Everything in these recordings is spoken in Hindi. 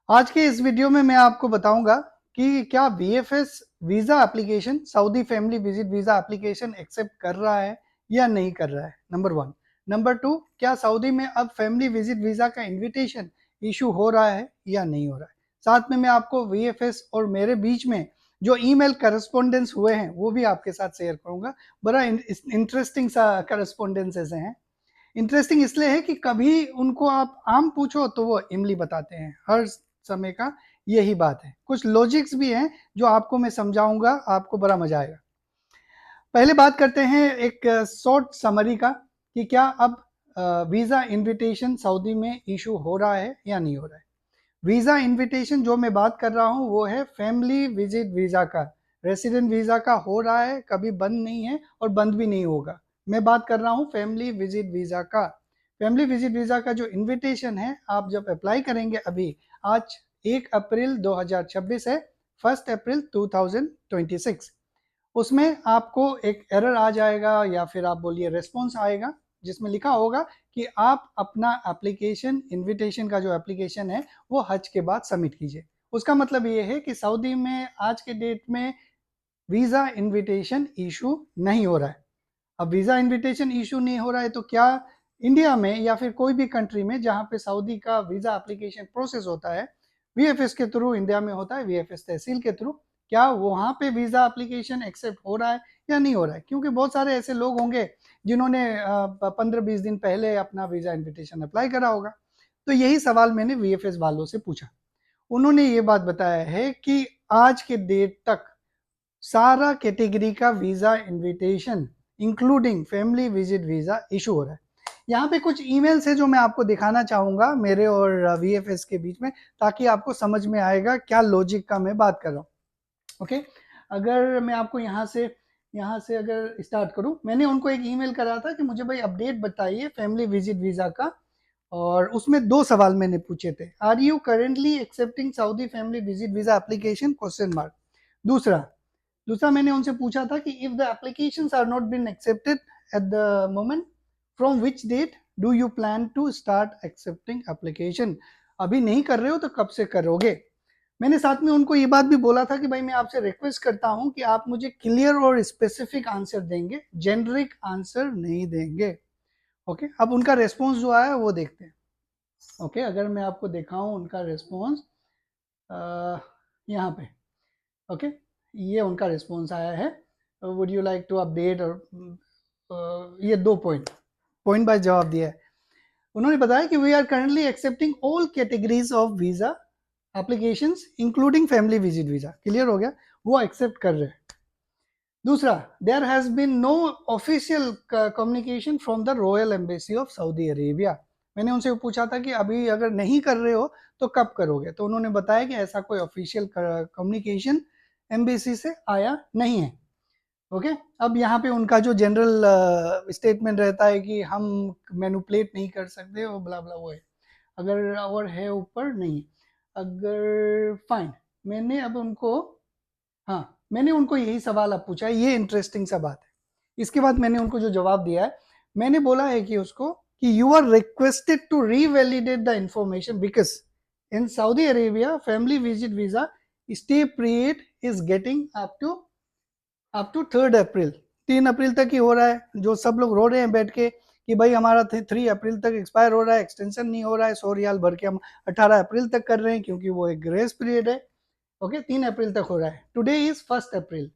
आज के इस वीडियो में मैं आपको बताऊंगा कि क्या VFS visa application Saudi family visit visa application accept कर रहा है या नहीं कर रहा है। Number one. नंबर टू, क्या सऊदी में अब फैमिली विजिट वीजा का इनविटेशन इशू हो रहा है या नहीं हो रहा है। साथ में मैं आपको वीएफएस और मेरे बीच में जो ईमेल करस्पॉन्डेंस हुए हैं वो भी आपके साथ शेयर करूंगा। बड़ा इंटरेस्टिंग सा करस्पॉन्डेंसेस हैं। इंटरेस्टिंग इसलिए है कि कभी उनको आप आम पूछो तो वो इमली बताते हैं। हर समय का यही बात है। कुछ लॉजिक्स भी हैं जो आपको मैं समझाऊंगा, आपको बड़ा मजा आएगा। पहले बात करते हैं एक शॉर्ट समरी का कि क्या अब वीजा इनविटेशन सऊदी में इशू हो रहा है या नहीं हो रहा है। वीजा इनविटेशन जो मैं बात कर रहा हूं वो है फैमिली विजिट वीजा का। रेसिडेंट वीजा का हो रहा है, कभी बंद नहीं है और बंद भी नहीं होगा। मैं बात कर रहा हूं फैमिली विजिट वीजा का। फैमिली विजिट वीजा का जो इनविटेशन है, आप जब अप्लाई करेंगे अभी, आज 1 अप्रैल 2026 है, 1 अप्रैल 2026, उसमें आपको एक एरर आ जाएगा या फिर आप बोलिए रेस्पॉन्स आएगा जिसमें लिखा होगा कि आप अपना एप्लीकेशन, इनविटेशन का जो एप्लीकेशन है वो हज के बाद सबमिट कीजिए। उसका मतलब ये है कि सऊदी में आज के डेट में वीज़ा इनविटेशन इशू नहीं हो रहा है। अब वीज़ा इनविटेशन इशू नहीं हो रहा है तो क्या इंडिया में या फिर कोई भी कंट्री में जहां पे सऊदी का वीज़ा एप्लीकेशन प्रोसेस होता है, वीएफएस के थ्रू इंडिया में होता है, वीएफएस तहसील के थ्रू, क्या वहां पे वीज़ा एप्लीकेशन एक्सेप्ट हो रहा है या नहीं हो रहा है। क्योंकि बहुत सारे ऐसे लोग होंगे जिन्होंने 15-20 दिन पहले अपना वीज़ा इन्विटेशन अप्लाई करा होगा। तो यही सवाल मैंने वीएफएस वालों से पूछा। उन्होंने ये बात बताया है कि आज के डेट तक सारा कैटेगरी का visa invitation including family visit visa issue हो रहा है। यहाँ पे कुछ ईमेल्स है जो मैं आपको दिखाना चाहूंगा मेरे और वीएफएस के बीच में, ताकि आपको समझ में आएगा क्या लॉजिक का मैं बात कर रहा हूँ। ओके, अगर मैं आपको यहाँ से अगर स्टार्ट करूँ, मैंने उनको एक ईमेल करा था कि मुझे भाई अपडेट बताइए फैमिली विजिट वीजा का। और उसमें दो सवाल मैंने पूछे थे। Are you currently accepting Saudi family visit visa application, question mark. दूसरा दूसरा मैंने उनसे पूछा था कि if the applications are not been accepted at the moment, from which date do you plan to start accepting application. अभी नहीं कर रहे हो तो कब से करोगे। मैंने साथ में उनको ये बात भी बोला था कि भाई मैं आपसे रिक्वेस्ट करता हूं कि आप मुझे क्लियर और स्पेसिफिक आंसर देंगे, जेनरिक आंसर नहीं देंगे। ओके, अब उनका रेस्पॉन्स जो आया वो देखते हैं। ओके, अगर मैं आपको दिखाऊं उनका रेस्पॉन्स यहाँ पे। ओके, ये उनका रिस्पॉन्स आया है। Would you like to update, और ये दो पॉइंट पॉइंट बाय जवाब दिया है। उन्होंने बताया कि we are currently accepting all categories of visa applications including family visit visa. Clear हो गया, वो एक्सेप्ट कर रहे हैं। दूसरा, there has been no official communication from the royal embassy of Saudi Arabia. मैंने उनसे पूछा था कि अभी अगर नहीं कर रहे हो तो कब करोगे, तो उन्होंने बताया कि ऐसा कोई ऑफिशियल कम्युनिकेशन एम्बेसी से आया नहीं है। ओके, अब यहाँ पे उनका जो जनरल स्टेटमेंट रहता है कि हम मैनुपुलेट नहीं कर सकते और ब्ला ब्ला, वो है। अगर और है ऊपर नहीं, अगर फाइन, मैंने अब उनको, हाँ, मैंने उनको यही सवाल अब पूछा है। ये इंटरेस्टिंग सा बात है। इसके बाद मैंने उनको जो जवाब दिया है, मैंने बोला है कि उसको कि you are requested to revalidate the information because in Saudi Arabia family visit visa stay period is getting up to 3 April. 3 अप्रैल तक ही हो रहा है। जो सब लोग रो रहे हैं बैठ के कि भाई हमारा 3 अप्रैल तक एक्सपायर हो रहा है, एक्सटेंशन नहीं हो रहा है, 100 रियाल भर के हम 18 अप्रैल तक कर रहे हैं क्योंकि वो एक ग्रेस पीरियड है। ओके, 3 अप्रैल तक हो रहा है। Today is 1 April.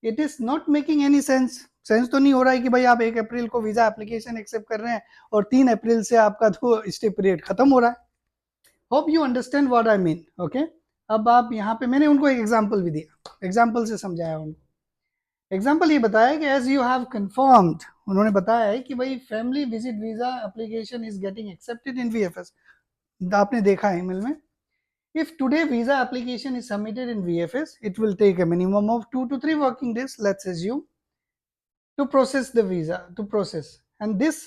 It is not making any sense तो नहीं हो रहा है कि भाई आप 1 अप्रैल को वीजा एप्लीकेशन एक्सेप्ट कर रहे हैं और 3 अप्रैल से आपका तो स्टे पीरियड खत्म हो रहा है। Hope you understand what I mean. Okay, अब आप यहाँ पे, मैंने उनको एक एग्जाम्पल भी दिया, एग्जाम्पल से समझाया उनको। एग्जाम्पल ये बताया कि एज यू हैव कंफर्म्ड, उन्होंने बताया है कि भाई family visit visa application is getting accepted in VFS. आपने देखा ईमेल में, if today visa application is submitted in VFS, it will take a minimum of 2 to 3 working days, let's assume, to process the visa, to process, and this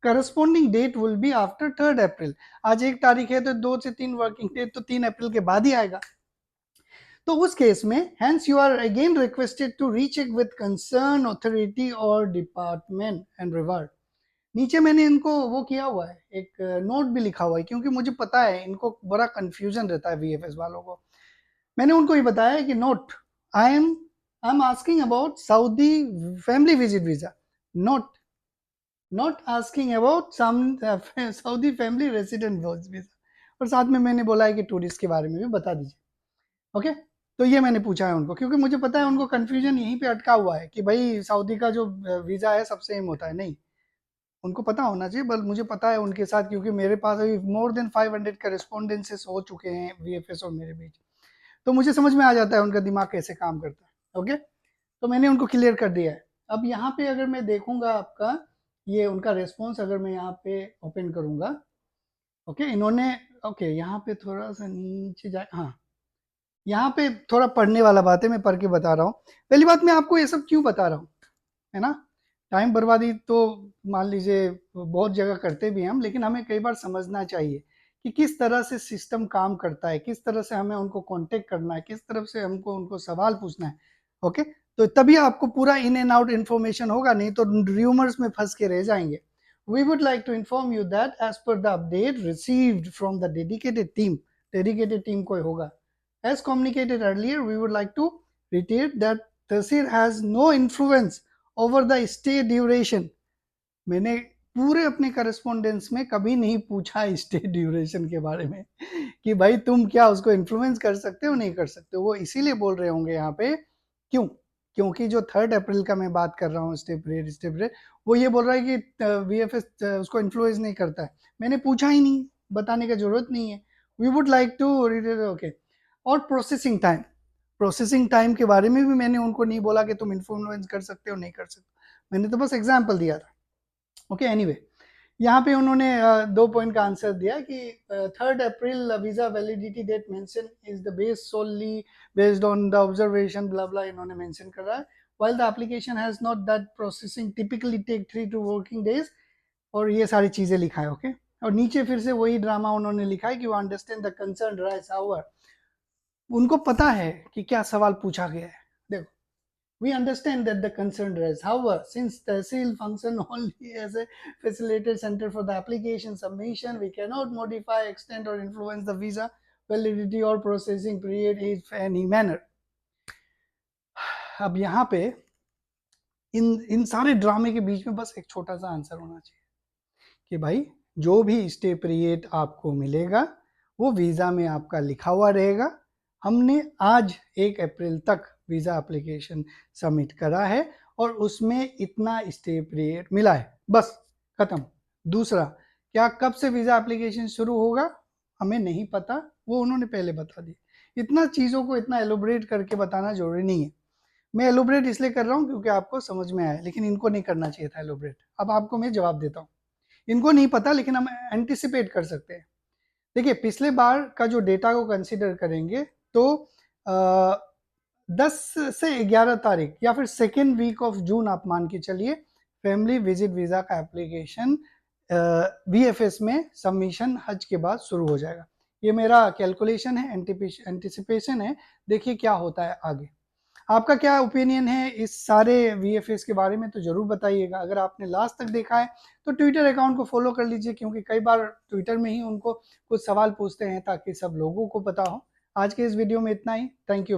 corresponding date will be after 3 April. आज 1 तारीख है तो 2 से 3 वर्किंग डे तो 3 अप्रैल के बाद ही आएगा। तो उस केस में hence you are again requested to recheck with concerned authority or department and revert. नीचे मैंने इनको वो किया हुआ है, एक नोट भी लिखा हुआ है, क्योंकि मुझे पता है इनको बड़ा कंफ्यूजन रहता है वीएफएस वालों को। मैंने उनको ये बताया है कि note, I am asking about Saudi family visit visa, note not asking about some Saudi family resident visa. और साथ में मैंने बोला है कि टूरिस्ट के बारे में भी बता दीजिए। ओके, तो ये मैंने पूछा है उनको, क्योंकि मुझे पता है उनको कंफ्यूजन यहीं पे अटका हुआ है कि भाई सऊदी का जो वीजा है सब सेम होता है। नहीं, उनको पता होना चाहिए, बल मुझे पता है उनके साथ, क्योंकि मेरे पास अभी मोर देन 500 करेस्पॉन्डेंसेस हो चुके हैं वीएफएस और मेरे बीच। तो मुझे समझ में आ जाता है उनका दिमाग कैसे काम करता है। ओके, तो मैंने उनको क्लियर कर दिया है। अब यहाँ पे अगर मैं देखूंगा आपका ये उनका रेस्पॉन्स, अगर मैं यहाँ पे ओपन करूंगा, ओके इन्होंने, ओके यहाँ पे थोड़ा सा नीचे जाए, हाँ यहाँ पे थोड़ा पढ़ने वाला बात है, मैं पढ़ के बता रहा हूँ। पहली बात, मैं आपको ये सब क्यों बता रहा हूँ, है ना, टाइम बर्बादी तो मान लीजिए बहुत जगह करते भी हैं हम, लेकिन हमें कई बार समझना चाहिए कि किस तरह से सिस्टम काम करता है, किस तरह से हमें उनको कांटेक्ट करना है, किस तरफ से हमको उनको सवाल पूछना है। ओके, तो तभी आपको पूरा इन एंड आउट इन्फॉर्मेशन होगा, नहीं तो रूमर्स में फंस के रह जाएंगे। We would like to inform you that as per the update received from the dedicated team कोई होगा, as communicated earlier, we would like to reiterate that तहसीर has no influence over the stay duration। मैंने पूरे अपने करस्पॉन्डेंस में कभी नहीं पूछा स्टे ड्यूरेशन के बारे में कि भाई तुम क्या उसको इन्फ्लुएंस कर सकते हो नहीं कर सकते हो। वो इसीलिए बोल रहे होंगे यहाँ पे, क्यों, क्योंकि जो 3 अप्रैल का मैं बात कर रहा हूँ स्टे पीरियड, वो ये बोल रहा है कि वीएफएस उसको इन्फ्लुएंस नहीं करता है। मैंने पूछा ही नहीं, बताने का जरूरत नहीं है। We would like to, okay. और प्रोसेसिंग टाइम के बारे में भी मैंने उनको नहीं बोला कि तुम इन्फ्लुएंस कर सकते हो नहीं कर सकते, मैंने तो बस एग्जाम्पल दिया था। ओके, एनीवे, यहाँ पे उन्होंने 2 पॉइंट का आंसर दिया कि 3 April visa validity date mention is the base solely based on the observation blah blah, इन्होंने मेंशन करा है। while the application has not that processing typically take 3 to working days, और ये सारी चीजें लिखा है। ओके, और नीचे फिर से वही ड्रामा उन्होंने लिखा है कि वो understand the concern rights, however उनको पता है कि क्या सवाल पूछा गया है। देखो, we understand that the concern arises. However, since Tehsil function only as a facilitated center for the application submission, we cannot modify, extend, or influence the visa validity or processing period in any manner. अब यहाँ पे इन सारे ड्रामे के बीच में बस एक छोटा सा आंसर होना चाहिए कि भाई जो भी स्टे पीरियड आपको मिलेगा वो वीज़ा में आपका लिखा हुआ रहेगा। हमने आज 1 अप्रैल तक वीज़ा एप्लीकेशन सबमिट करा है और उसमें इतना स्टे पीरियड मिला है, बस खत्म। दूसरा, क्या कब से वीज़ा एप्लीकेशन शुरू होगा हमें नहीं पता, वो उन्होंने पहले बता दी। इतना चीज़ों को इतना एलोबरेट करके बताना जरूरी नहीं है। मैं एलोबरेट इसलिए कर रहा हूँ क्योंकि आपको समझ में आया, लेकिन इनको नहीं करना चाहिए था एलोबरेट। अब आपको मैं जवाब देता हूँ, इनको नहीं पता लेकिन हम एंटिसिपेट कर सकते हैं। देखिए, पिछले बार का जो डेटा को कंसीडर करेंगे तो 10 से 11 तारीख या फिर सेकेंड वीक ऑफ जून आप मान के चलिए, फैमिली विजिट वीज़ा का एप्लीकेशन वीएफएस में सबमिशन हज के बाद शुरू हो जाएगा। ये मेरा कैलकुलेशन है, एंटिसिपेशन है, देखिए क्या होता है आगे। आपका क्या ओपिनियन है इस सारे वीएफएस के बारे में तो जरूर बताइएगा। अगर आपने लास्ट तक देखा है तो ट्विटर अकाउंट को फॉलो कर लीजिए, क्योंकि कई बार ट्विटर में ही उनको कुछ सवाल पूछते हैं ताकि सब लोगों को पता हो। आज के इस वीडियो में इतना ही, थैंक यू।